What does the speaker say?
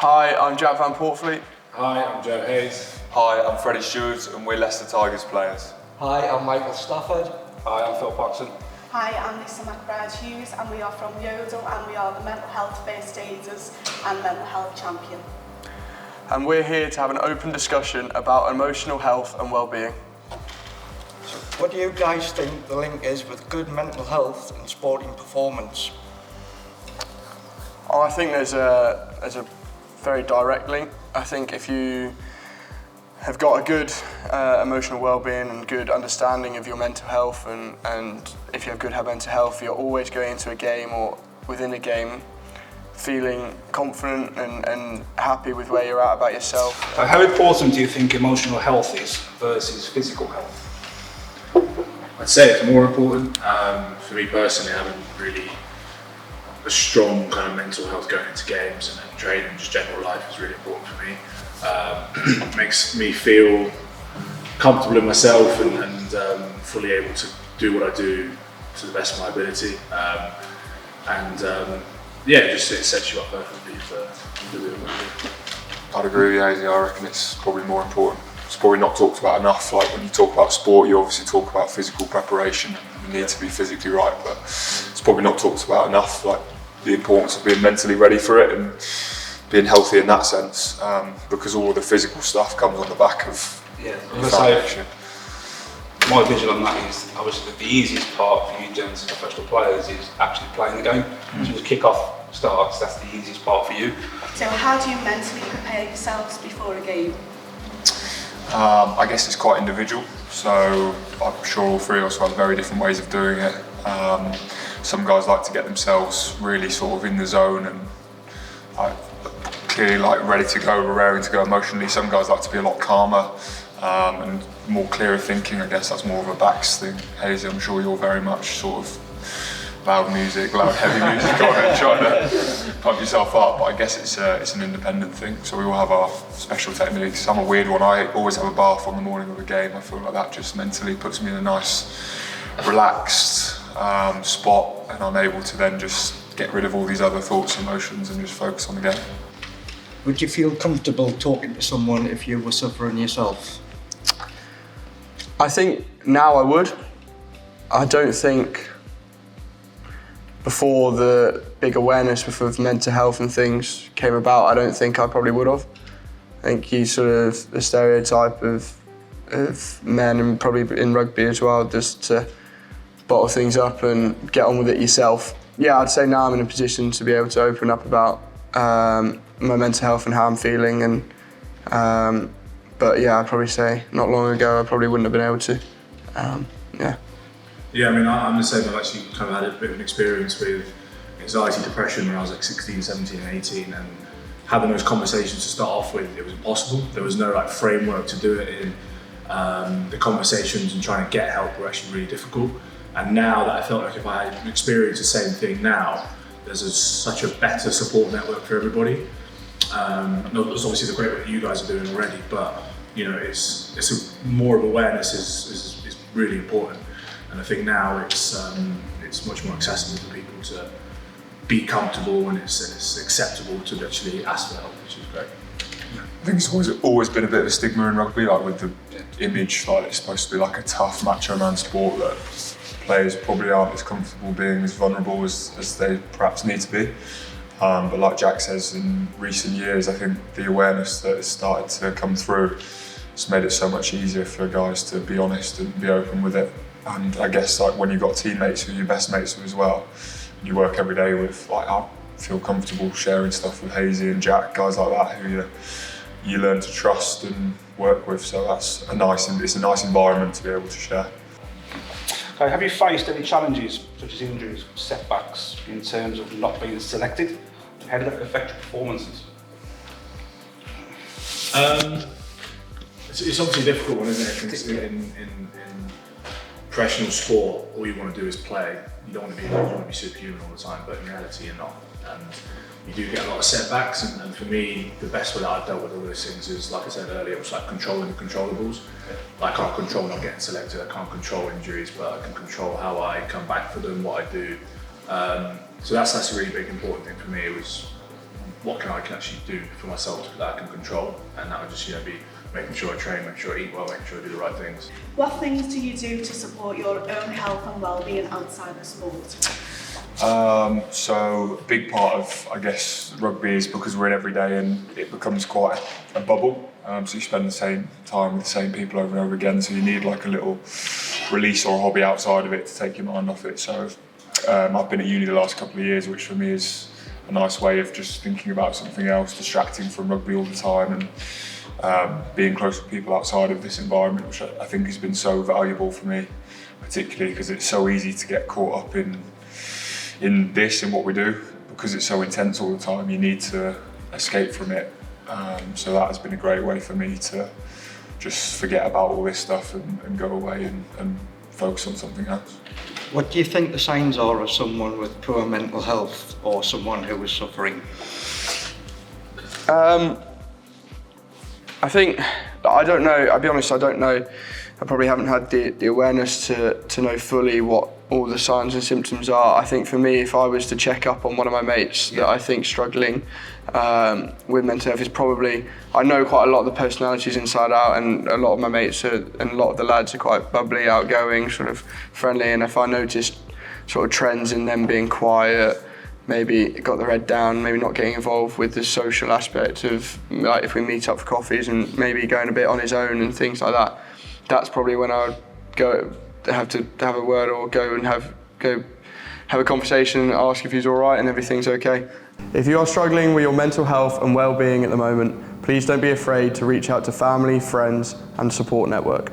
Hi, I'm Jack van Poortvliet. Hi, I'm Joe Hayes. Hi, I'm Freddie Steward and we're Leicester Tigers players. Hi, I'm Michael Stafford. Hi, I'm Phil Paxson. Hi, I'm Lisa McBride-Hughes and we are from Yodel and we are the mental health first aiders and mental health champion. And we're here to have an open discussion about emotional health and well-being. So what do you guys think the link is with good mental health and sporting performance? I think there's a very direct link. I think if you have got a good emotional well-being and good understanding of your mental health and if you have good mental health, you're always going into a game or within a game feeling confident and happy with where you're at about yourself. How important do you think emotional health is versus physical health? I'd say it's more important. For me personally, having really a strong kind of mental health going into games and training, just general life is really important for me. It makes me feel comfortable in myself and fully able to do what I do to the best of my ability. It sets you up perfectly for doing what you do. I'd agree with you, Hazy. I reckon it's probably more important. It's probably not talked about enough. Like when you talk about sport, you obviously talk about physical preparation and you need to be physically right, but it's probably not talked about enough. Like the importance of being mentally ready for it and being healthy in that sense, because all of the physical stuff comes on the back of your foundation. My vision on that is obviously the easiest part for you gents as professional players is actually playing the game. As soon as kick-off starts, that's the easiest part for you. So how do you mentally prepare yourselves before a game? I guess it's quite individual, so I'm sure all three of us have very different ways of doing it. Some guys like to get themselves really sort of in the zone and clearly ready to go, raring to go emotionally. Some guys like to be a lot calmer and more clearer thinking. I guess that's more of a backs thing. Hazy, I'm sure you're very much sort of loud music, loud heavy music on it, trying to pump yourself up. But I guess it's an independent thing. So we all have our special techniques. I'm a weird one. I always have a bath on the morning of a game. I feel like that just mentally puts me in a nice, relaxed spot, and I'm able to then just get rid of all these other thoughts and emotions and just focus on the game. Would you feel comfortable talking to someone if you were suffering yourself? I think now I would. I don't think before the big awareness of mental health and things came about, I don't think I probably would have. I think you sort of the stereotype of men, and probably in rugby as well, just to bottle things up and get on with it yourself. Yeah, I'd say now I'm in a position to be able to open up about my mental health and how I'm feeling, but yeah, I'd probably say not long ago I probably wouldn't have been able to. Yeah, I mean, I'm the same. I've actually kind of had a bit of an experience with anxiety, depression when I was like 16, 17 and 18, and having those conversations to start off with, it was impossible. There was no framework to do it in. The conversations and trying to get help were actually really difficult. And now that I felt like if I had experienced the same thing now, there's such a better support network for everybody. There's obviously the great work that you guys are doing already, but it's more of awareness is really important. And I think now it's much more accessible for people to be comfortable, and it's acceptable to actually ask for help, which is great. I think it's always been a bit of a stigma in rugby, with the image it's supposed to be a tough macho man sport that players probably aren't as comfortable being as vulnerable as they perhaps need to be. But like Jack says, in recent years, I think the awareness that has started to come through has made it so much easier for guys to be honest and be open with it. And I guess when you've got teammates who you're best mates with as well, and you work every day with, I feel comfortable sharing stuff with Hazy and Jack, guys like that who you learn to trust and work with. So it's a nice environment to be able to share. Okay, have you faced any challenges such as injuries, setbacks in terms of not being selected? How did that affect your performances? It's obviously a difficult one, isn't it? In professional sport, all you want to do is play. You don't want to be superhuman all the time, but in reality you're not. And you do get a lot of setbacks, and for me, the best way that I've dealt with all those things is, like I said earlier, it was controlling the controllables. I can't control not getting selected, I can't control injuries, but I can control how I come back for them, what I do. So that's a really big important thing for me. It was what can I actually do for myself that I can control, and that would just be making sure I train, making sure I eat well, making sure I do the right things. What things do you do to support your own health and well-being outside of sport? So a big part of, I guess, rugby is because we're in every day and it becomes quite a bubble. So you spend the same time with the same people over and over again. So you need like a little release or a hobby outside of it to take your mind off it. So I've been at uni the last couple of years, which for me is a nice way of just thinking about something else, distracting from rugby all the time, and being close with people outside of this environment, which I think has been so valuable for me, particularly because it's so easy to get caught up in what we do, because it's so intense all the time. You need to escape from it. So that has been a great way for me to just forget about all this stuff and go away and focus on something else. What do you think the signs are of someone with poor mental health or someone who is suffering? I think, I don't know, I'll be honest, I don't know. I probably haven't had the awareness to know fully what all the signs and symptoms are. I think for me, if I was to check up on one of my mates that I think struggling with mental health, is probably, I know quite a lot of the personalities inside out, and a lot of my mates and a lot of the lads are quite bubbly, outgoing, sort of friendly, and if I noticed sort of trends in them being quiet, maybe got their head down, maybe not getting involved with the social aspect of, like, if we meet up for coffees and maybe going a bit on his own and things like that, that's probably when I would go have a word or go have a conversation and ask if he's all right and everything's okay. If you are struggling with your mental health and well-being at the moment, please don't be afraid to reach out to family, friends and support network.